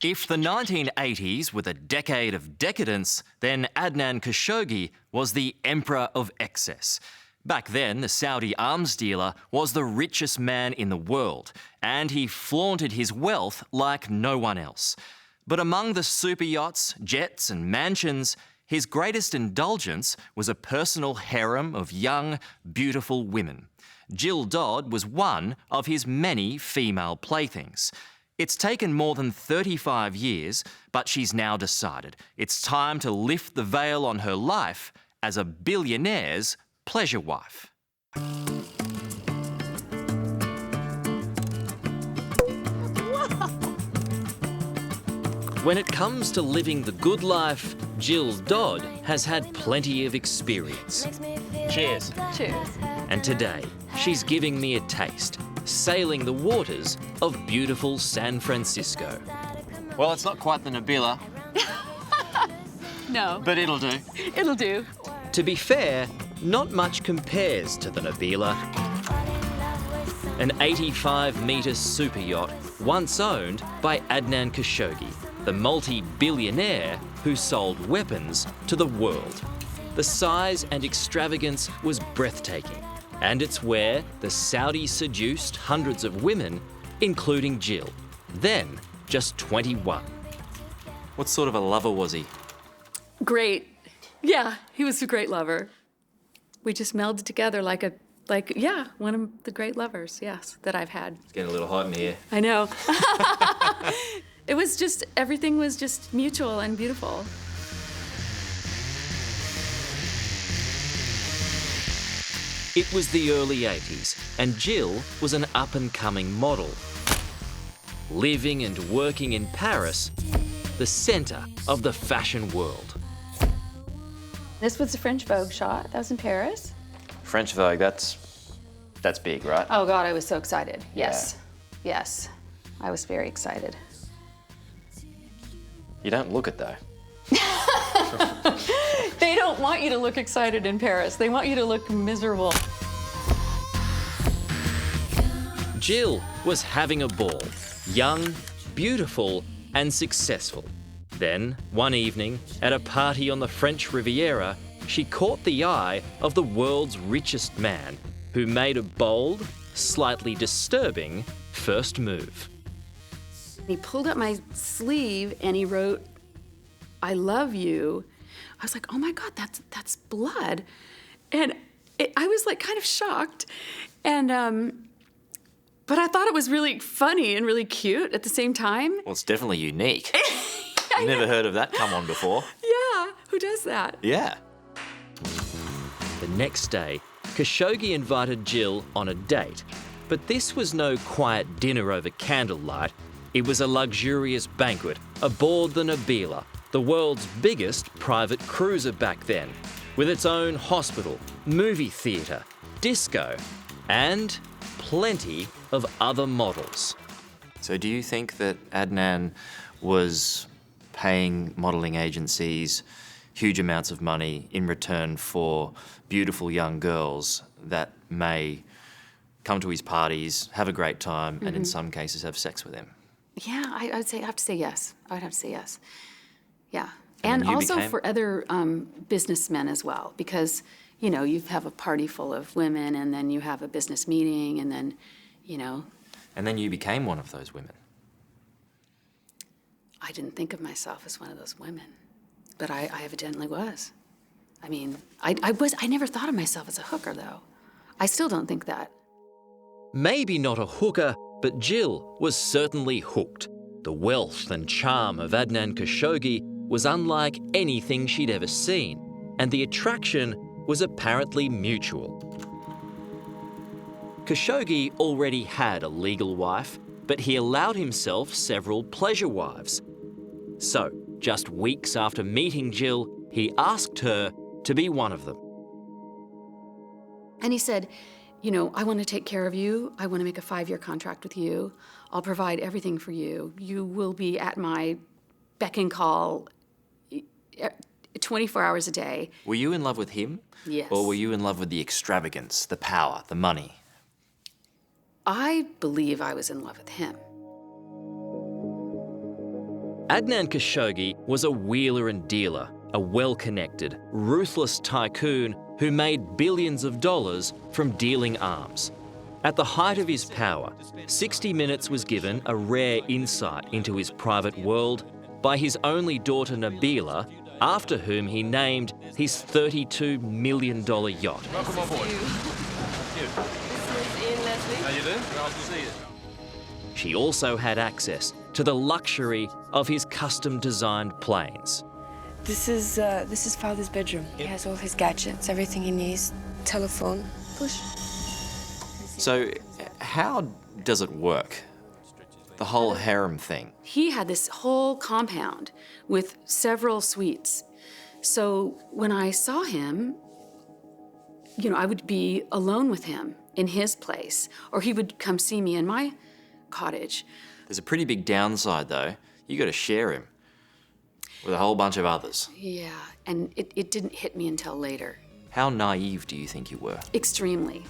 If the 1980s were the decade of decadence, then Adnan Khashoggi was the emperor of excess. Back then, the Saudi arms dealer was the richest man in the world, and he flaunted his wealth like no one else. But among the super yachts, jets and mansions, his greatest indulgence was a personal harem of young, beautiful women. Jill Dodd was one of his many female playthings. It's taken more than 35 years, but she's now decided it's time to lift the veil on her life as a billionaire's pleasure wife. When it comes to living the good life, Jill Dodd has had plenty of experience. Cheers. Cheers. And today, she's giving me a taste, sailing the waters of beautiful San Francisco. Well, it's not quite the Nabila, No, but it'll do. it'll do. To be fair, not much compares to the Nabila. An 85-metre super yacht once owned by Adnan Khashoggi, the multi-billionaire who sold weapons to the world. The size and extravagance was breathtaking, and it's where the Saudis seduced hundreds of women, including Jill, then just 21. What sort of a lover was he? Great. Yeah, he was a great lover. We just melded together like one of the great lovers, yes, that I've had. It's getting a little hot in here. I know. It was just, everything was just mutual and beautiful. It was the early 80s, and Jill was an up-and-coming model. Living and working in Paris, the centre of the fashion world. This was the French Vogue shot. That was in Paris. French Vogue, that's big, right? Oh God, I was so excited. Yes, yes, I was very excited. You don't look it, though. They don't want you to look excited in Paris. They want you to look miserable. Jill was having a ball. Young, beautiful, and successful. Then, one evening, at a party on the French Riviera, she caught the eye of the world's richest man, who made a bold, slightly disturbing first move. He pulled up my sleeve and he wrote, "I love you." I was like, oh my God, that's blood. And I was like kind of shocked. And, but I thought it was really funny and really cute at the same time. Well, it's definitely unique. I've never heard of that come on before. Yeah, who does that? Yeah. The next day, Khashoggi invited Jill on a date, but this was no quiet dinner over candlelight. It was a luxurious banquet aboard the Nabila, the world's biggest private cruiser back then, with its own hospital, movie theatre, disco, and plenty of other models. So do you think that Adnan was paying modelling agencies huge amounts of money in return for beautiful young girls that may come to his parties, have a great time, and in some cases have sex with him? Yeah, I would say, I have to say yes. I would have to say yes. Yeah. And you also became- for other businessmen as well, because, you know, you have a party full of women and then you have a business meeting and then, you know. And then you became one of those women. I didn't think of myself as one of those women, but I evidently was. I mean, I never thought of myself as a hooker, though. I still don't think that. Maybe not a hooker, but Jill was certainly hooked. The wealth and charm of Adnan Khashoggi was unlike anything she'd ever seen, and the attraction was apparently mutual. Khashoggi already had a legal wife, but he allowed himself several pleasure wives. So, just weeks after meeting Jill, he asked her to be one of them. And he said, you know, I want to take care of you. I want to make a 5-year contract with you. I'll provide everything for you. You will be at my beck and call 24 hours a day. Were you in love with him? Yes. Or were you in love with the extravagance, the power, the money? I believe I was in love with him. Adnan Khashoggi was a wheeler and dealer, a well-connected, ruthless tycoon who made billions of dollars from dealing arms. At the height of his power, 60 Minutes was given a rare insight into his private world by his only daughter Nabila, after whom he named his $32 million yacht. Welcome on board. This is Ian Leslie. How you doing? Nice to see you. She also had access to the luxury of his custom-designed planes. This is Father's bedroom. He has all his gadgets, everything he needs. Telephone, push. So, how does it work? The whole harem thing. He had this whole compound with several suites. So when I saw him, I would be alone with him in his place, or he would come see me in my cottage. There's a pretty big downside, though. You got to share him with a whole bunch of others. Yeah, and it didn't hit me until later. How naive do you think you were? Extremely.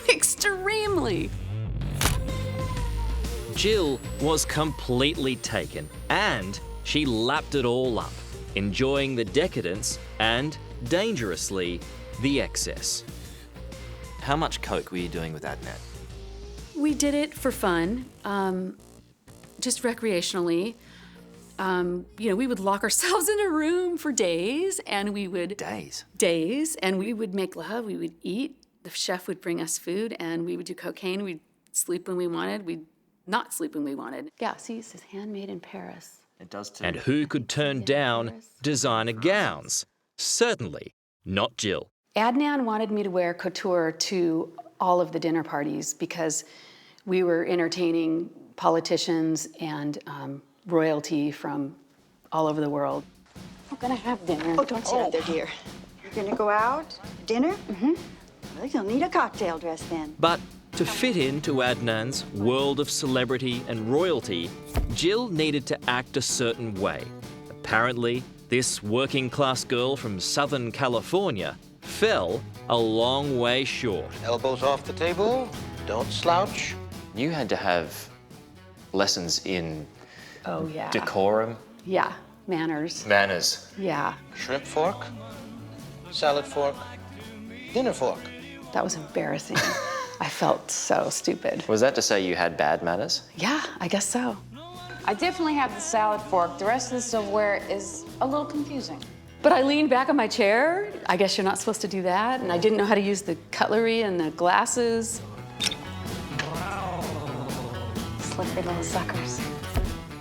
Extremely. Jill was completely taken, and she lapped it all up, enjoying the decadence and, dangerously, the excess. How much coke were you doing with Adnan? We did it for fun, just recreationally. We would lock ourselves in a room for days, and we would... Days? And we would make love, we would eat. The chef would bring us food, and we would do cocaine. We'd sleep when we wanted. We'd not sleep when we wanted. Yeah, see, it says handmade in Paris. It does too. And who could turn down designer gowns? Certainly not Jill. Adnan wanted me to wear couture to all of the dinner parties because we were entertaining politicians and royalty from all over the world. We're gonna have dinner. Oh, don't sit out there, dear. You're gonna go out? Dinner? Mm-hmm. Well, you'll need a cocktail dress then. But to fit into Adnan's world of celebrity and royalty, Jill needed to act a certain way. Apparently, this working-class girl from Southern California fell a long way short. Elbows off the table, don't slouch. You had to have lessons in Oh, yeah. decorum, Yeah, manners. manners. Yeah, Shrimp fork, salad fork, dinner fork. that was embarrassing. I felt so stupid. Was that to say you had bad manners? Yeah, I guess so. I definitely have the salad fork. The rest of the silverware is a little confusing. But I leaned back on my chair. I guess you're not supposed to do that. And I didn't know how to use the cutlery and the glasses. Slippery little suckers.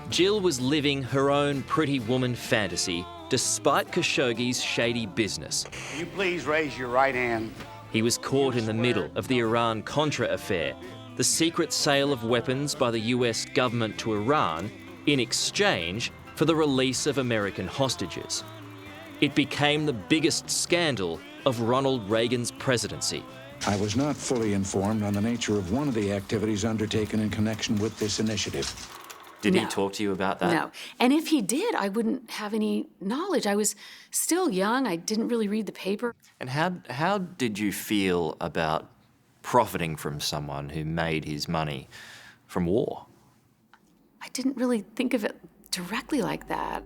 Jill was living her own pretty woman fantasy despite Khashoggi's shady business. Will you please raise your right hand? He was caught in the middle of the Iran-Contra affair, the secret sale of weapons by the US government to Iran in exchange for the release of American hostages. It became the biggest scandal of Ronald Reagan's presidency. I was not fully informed on the nature of one of the activities undertaken in connection with this initiative. Did he No. talk to you about that? No. And if he did, I wouldn't have any knowledge. I was still young. I didn't really read the paper. And how did you feel about profiting from someone who made his money from war? I didn't really think of it directly like that.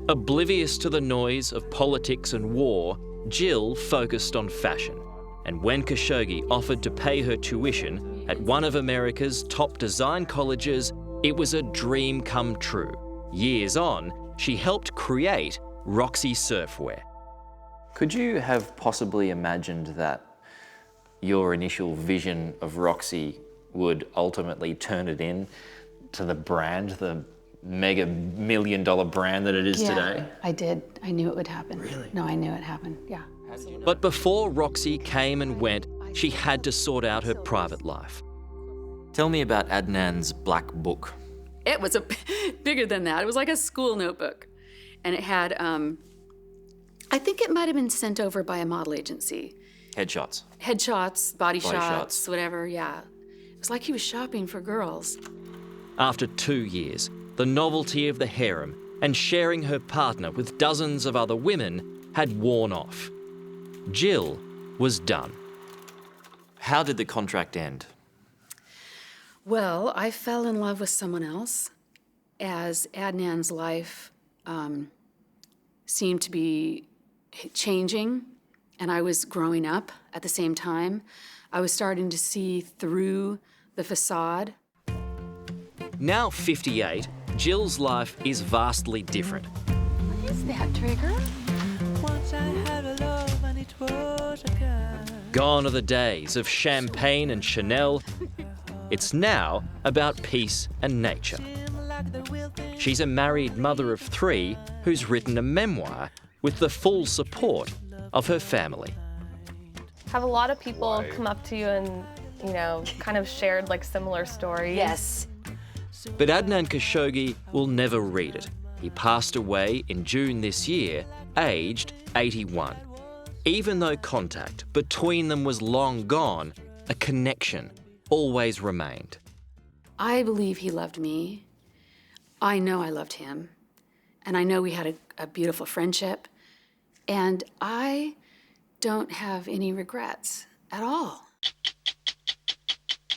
Oblivious to the noise of politics and war, Jill focused on fashion. And when Khashoggi offered to pay her tuition at one of America's top design colleges, it was a dream come true. Years on, she helped create Roxy Surfwear. Could you have possibly imagined that your initial vision of Roxy would ultimately turn it in to the brand, the mega million-dollar brand that it is today? I did. I knew it would happen. Really? No, I knew it happened. Yeah. But before Roxy came and went, she had to sort out her private life. Tell me about Adnan's black book. It was bigger than that. It was like a school notebook. And it had, I think it might have been sent over by a model agency. Headshots. Headshots, body Body shots, shots. whatever, yeah. It was like he was shopping for girls. After 2 years, the novelty of the harem and sharing her partner with dozens of other women had worn off. Jill was done. How did the contract end? Well, I fell in love with someone else, as Adnan's life seemed to be changing, and I was growing up at the same time, I was starting to see through the facade. Now 58, Jill's life is vastly different. What is that, Trigger? Gone are the days of champagne and Chanel. It's now about peace and nature. She's a married mother of 3 who's written a memoir with the full support of her family. Have a lot of people come up to you and, you know, kind of shared like similar stories? Yes. But Adnan Khashoggi will never read it. He passed away in June this year, aged 81. Even though contact between them was long gone, a connection always remained. I believe he loved me. I know I loved him. And I know we had a beautiful friendship. And I don't have any regrets at all.